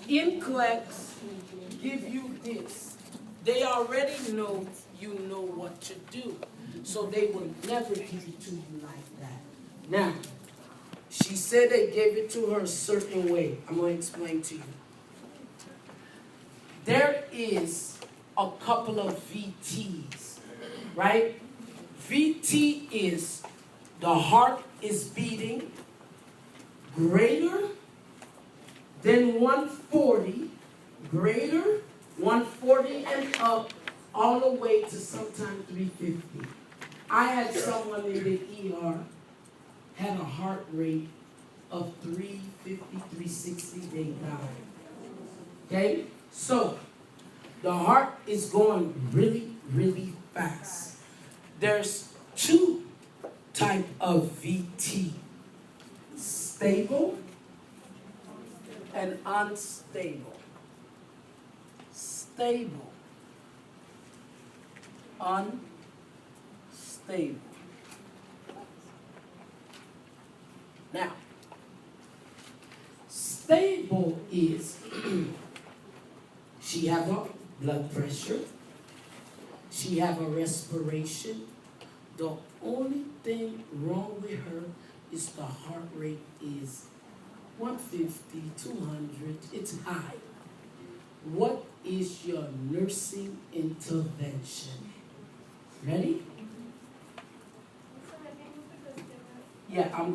NCLEX give you this. They already know you know what to do. So they will never give it to you like that. Now, she said they gave it to her a certain way. I'm going to explain to you. There is a couple of VTs, right? VT is the heart is beating greater than 140, greater 140 and up, all the way to sometimes 350. I had someone in the ER had a heart rate of 350, 360, they died. Okay? So, the heart is going really, really fast. There's two types of VT. Stable and unstable. Stable. Unstable. Now, stable is she have a blood pressure, she have a respiration. The only thing wrong with her is the heart rate is 150, 200, it's high. What is your nursing intervention? Ready? Yeah, I'm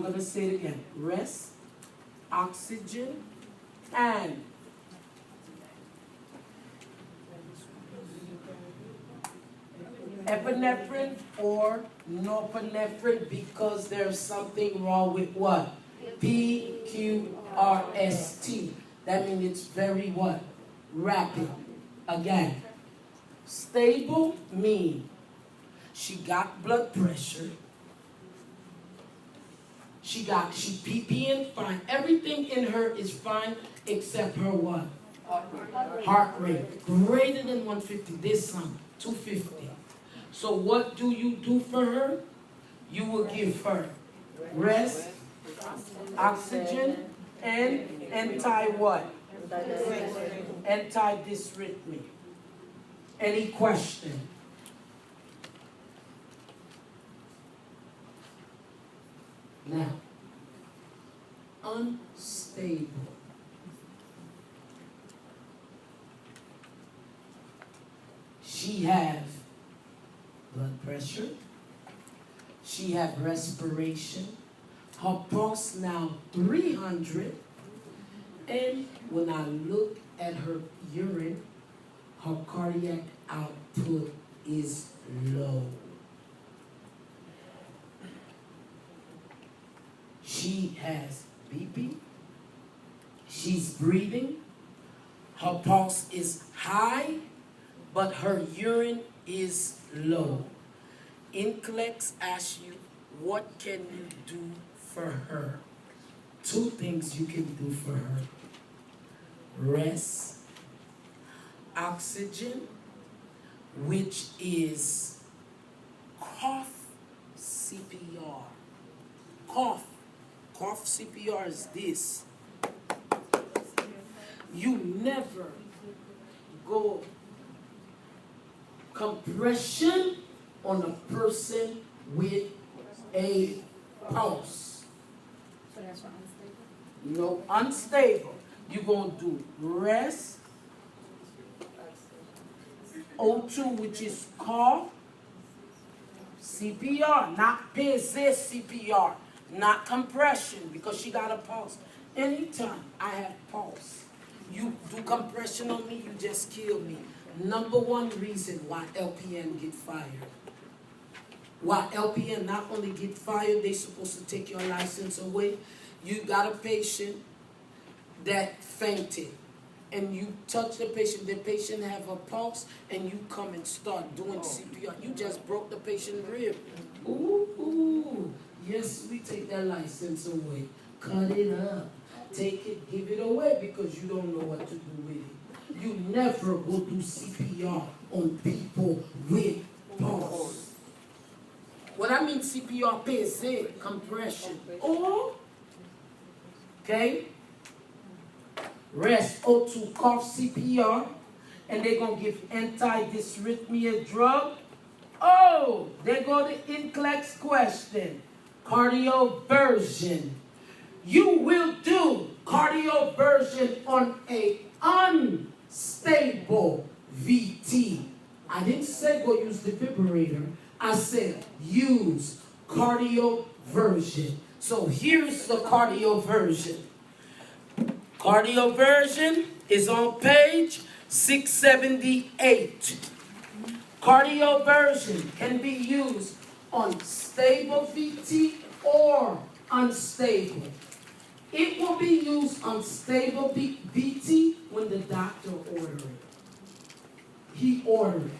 gonna say it again. Rest, oxygen, and epinephrine or norepinephrine, because there's something wrong with what? PQRST. That means it's very what? Rapid. Again, stable mean she got blood pressure. She PPN fine. Everything in her is fine except her what? Heart rate. Greater than 150. This some 250. So what do you do for her? You will give her rest, oxygen, and anti-what? Anti-dysrhythmia. Any question? Now, unstable. She have blood pressure. She have respiration. Her pulse now 300. And when I look at her urine, her cardiac output is low. She has BP. She's breathing. Her pulse is high, but her urine is low. NCLEX asks you, what can you do for her? Two things you can do for her. Rest, oxygen, which is cough CPR. Cough CPR is this. You never go compression on a person with a pulse. So that's what unstable? No, unstable. You're going to do rest, O2, which is cough, CPR, not PZ CPR, not compression, because she got a pulse. Anytime I have pulse, you do compression on me, you just kill me. Number one reason why LPN get fired. Why LPN not only get fired, they supposed to take your license away. You got a patient that fainted, and you touch the patient have a pulse, and you come and start doing CPR. You just broke the patient's rib. Ooh, yes, we take that license away. Cut it up. Take it, give it away, because you don't know what to do with it. You never will do CPR on people with pulse. What I mean CPR, compression. Or, okay, rest O2 cough CPR, and they're going to give anti-dysrhythmia drug. Oh, there go the NCLEX question. Cardioversion. You will do cardioversion on a unstable VT. I didn't say go use defibrillator. I said use cardioversion. So here's the cardioversion. Cardioversion is on page 678. Cardioversion can be used on stable VT or unstable. It will be used on stable VT when the doctor ordered it. He ordered it.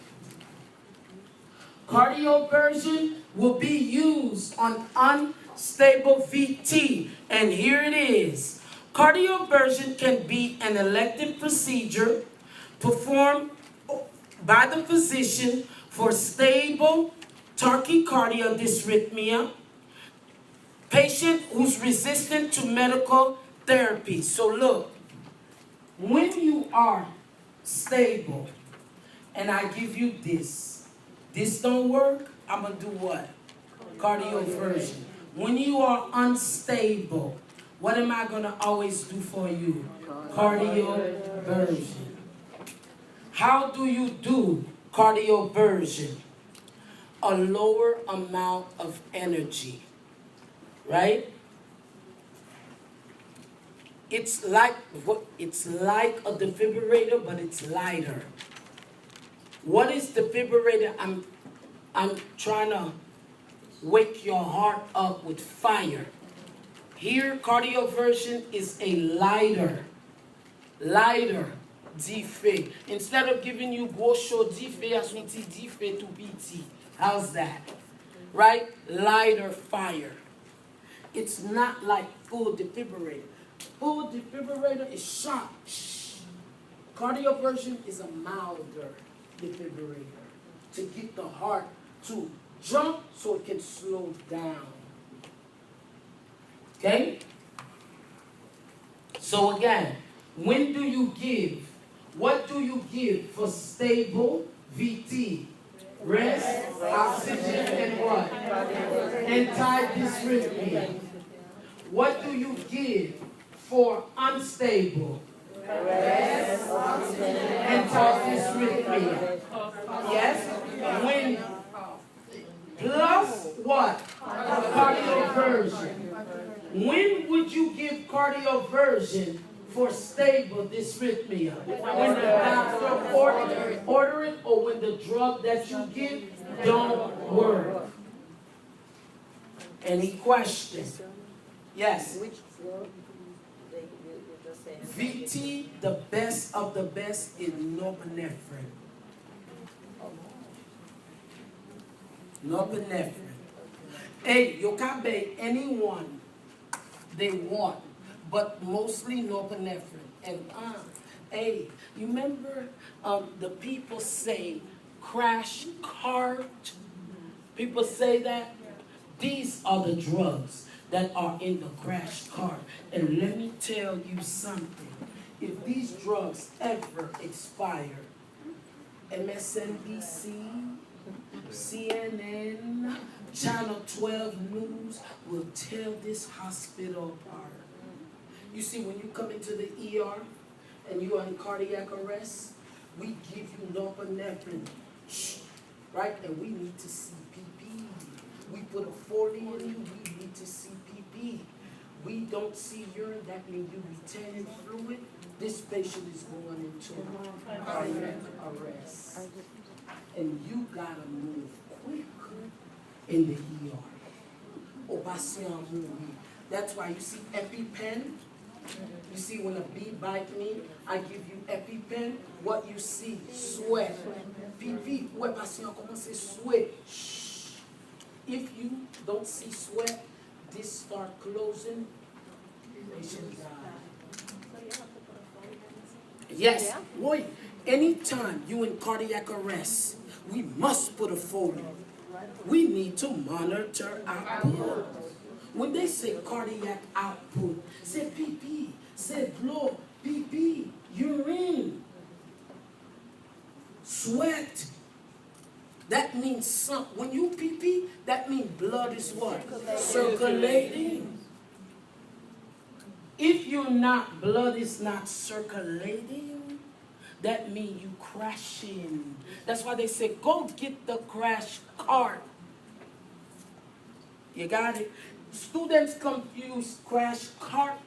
Cardioversion will be used on unstable VT, and here it is. Cardioversion can be an elective procedure performed by the physician for stable tachycardia dysrhythmia, patient who's resistant to medical therapy. So look, when you are stable, and I give you this don't work, I'm going to do what? Cardioversion. When you are unstable, what am I going to always do for you? Cardioversion. How do you do cardioversion? A lower amount of energy, right? It's like a defibrillator, but it's lighter. What is defibrillator? I'm trying to wake your heart up with fire. Here, cardioversion is a lighter diffé. Instead of giving you gosho diffé, aswiti diffé to BT. How's that? Right? Lighter fire. It's not like full defibrillator. Full defibrillator is sharp. Cardioversion is a milder defibrillator to get the heart to jump so it can slow down. Okay? So again, when do you give? What do you give for stable VT? Rest, oxygen, and what? Anti-dysrhythmia. What do you give for unstable? Rest, oxygen, anti-dysrhythmia. Yes? When plus what? Cardioversion. When would you give cardioversion for stable dysrhythmia? When the doctor order it, or when the drug that you give don't work? Any questions? Yes. Which drug you just said? VT, the best of the best is norepinephrine. Norepinephrine. Hey, you can be anyone they want, but mostly norepinephrine. And hey, you remember the people say crash cart? People say that? These are the drugs that are in the crash cart. And let me tell you something. If these drugs ever expire, MSNBC, CNN, Channel 12 News will tear this hospital apart. You see, when you come into the ER and you are in cardiac arrest, we give you norepinephrine, right? And we need to see PP. We put a 40 in you, we need to see PP. We don't see urine, that means you retaining fluid. This patient is going into cardiac arrest. And you gotta move quick in the ER. Au patient movie. That's why you see EpiPen. You see when a bee bites me, I give you EpiPen. What you see? Sweat. Pipi. Où est patient commence à sweat? If you don't see sweat, this start closing. Patient dies. Yes. Boy, anytime you in cardiac arrest, we must put a Foley. We need to monitor output. When they say cardiac output, say PP, say blow, pee, urine, sweat. That means when you pee, that means blood is what? Circulating. If blood is not circulating, that means you crashing. That's why they say, go get the crash cart. You got it? Students confuse crash cart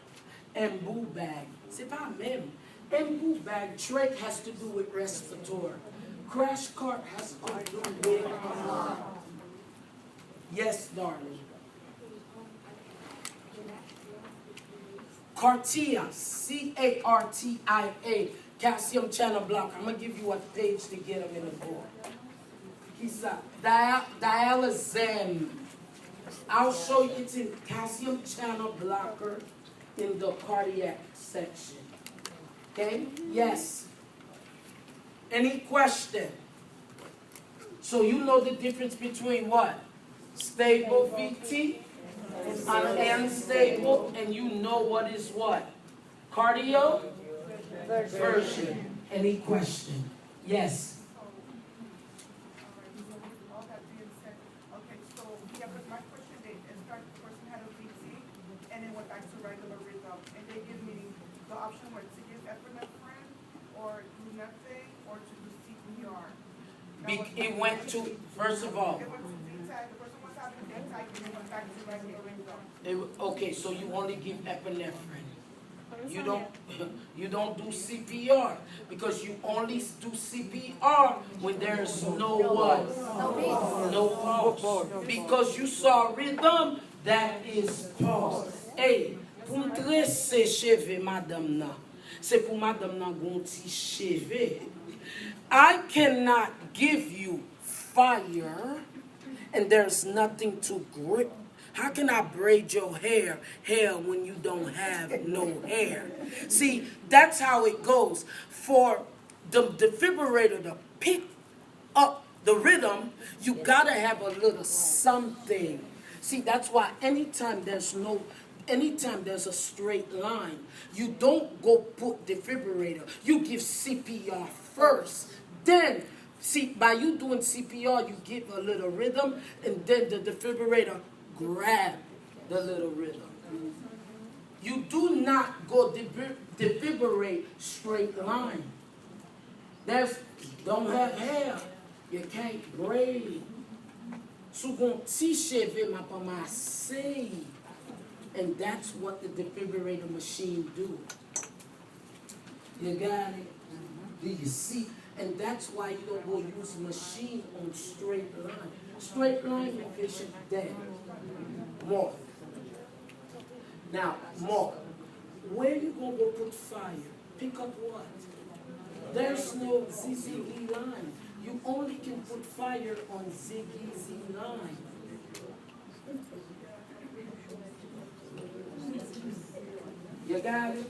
and boo bag. C'est pas même. And boo bag, trach has to do with respiratory. Crash cart has to do with yes, darling. Cartia, C-A-R-T-I-A, calcium channel blocker. I'm going to give you a page to get them in the book. He's a dialysam. I'll show you, it's in calcium channel blocker in the cardiac section. Okay? Yes. Any question? So you know the difference between what? Stable VT and unstable, and you know what is what? Cardio version. Any question? Yes. Okay, so yeah, but my question is, the person had a VT and then went back to regular rhythm, and they give me the option where to give epinephrine or do nothing or to do CPR. It went to, first of all, It went to D-type, the person was having D-type and then went back to regular rhythm. okay, so you only give epinephrine. You don't do CPR because you only do CPR when there's no what? No pulse. Because you saw rhythm, that is pulse. Hey, pour me tresser cheveux, madame na. C'est pour madame na gonti cheveux. I cannot give you fire and there's nothing to grip. How can I braid your hair when you don't have no hair? See, that's how it goes. For the defibrillator to pick up the rhythm, you gotta have a little something. See, that's why anytime there's a straight line, you don't go put defibrillator. You give CPR first. Then, see, by you doing CPR, you give a little rhythm, and then the defibrillator grab the little rhythm. You do not go defibrillate straight line. Don't have hair. You can't braid. So gon ti cheveux ma pa masse. And that's what the defibrillator machine do. You got it? Do you see? And that's why you don't go use machine on straight line. Straight line, the patient dead. More. Now, more. Where you gonna go put fire? Pick up what? There's no ZZE line. You only can put fire on ZZE line. You got it?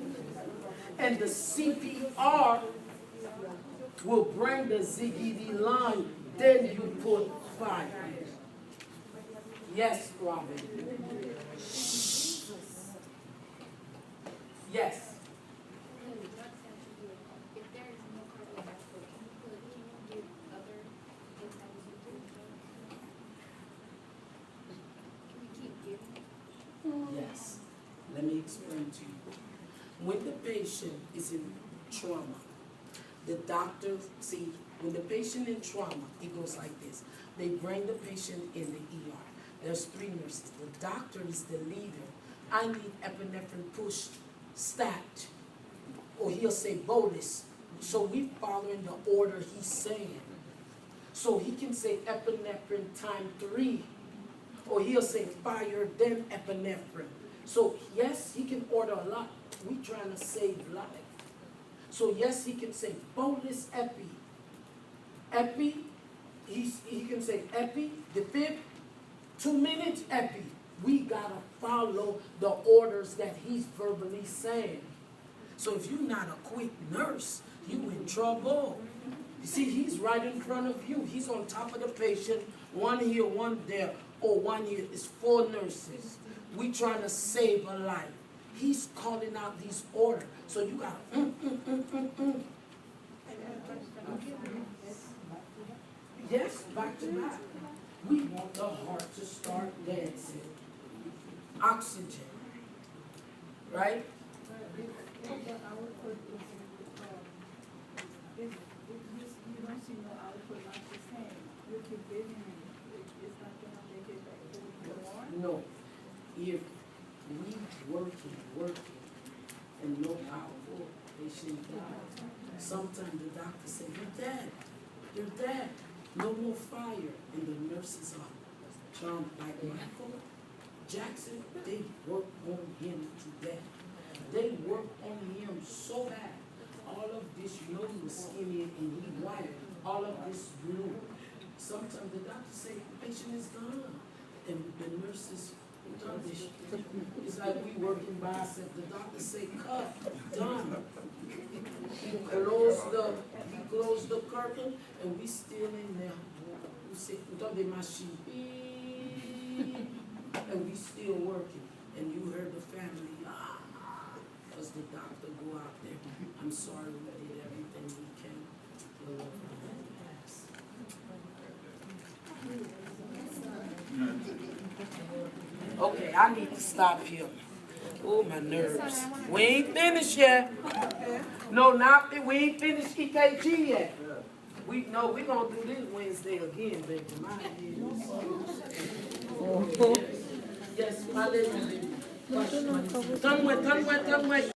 And the CPR will bring the ZZE line, then you put fire. Yes, Robin. Yes. Yes. Let me explain to you. When the patient is in trauma, the doctor, see, when the patient in trauma, it goes like this. They bring the patient in the ER. There's 3 nurses. The doctor is the leader. I need epinephrine push stat. Or he'll say bolus. So we following the order he's saying. So he can say epinephrine time 3. Or he'll say fire, then epinephrine. So yes, he can order a lot. We trying to save life. So yes, he can say bolus epi. Epi, he can say epi, the 5th, 2 minutes epi. We gotta follow the orders that he's verbally saying. So if you're not a quick nurse, you in trouble. You see, he's right in front of you. He's on top of the patient, 1 here, 1 there, or 1 here. It's 4 nurses. We trying to save a life. He's calling out these orders. So you got Yes, back to back. We want the heart to start dancing. Oxygen. Right? If you don't see no output like the same, you keep giving it, it's not gonna make it more? No. If we working, and no output, patient dies. Sometimes the doctor say, you're dead, no more fire. And the nurses are charmed like Michael Jackson. They work on him to death. They work on him so bad. All of this, you know, he was skinny and he white. All of this blue. Sometimes the doctor say, the patient is gone. And the nurses, it's like we working by ourselves. The doctor say, cut, done. He closed the curtain, and we still in there. We say, the machine, and we still working. And you heard the family, because the doctor go out there. I'm sorry, we did everything we can. The Lord pass. Okay, I need to stop here. Oh, my nerves. We ain't finished yet. No, we ain't finished EKG yet. We gonna do this Wednesday again, baby. My head. Yes, my lady. Come with.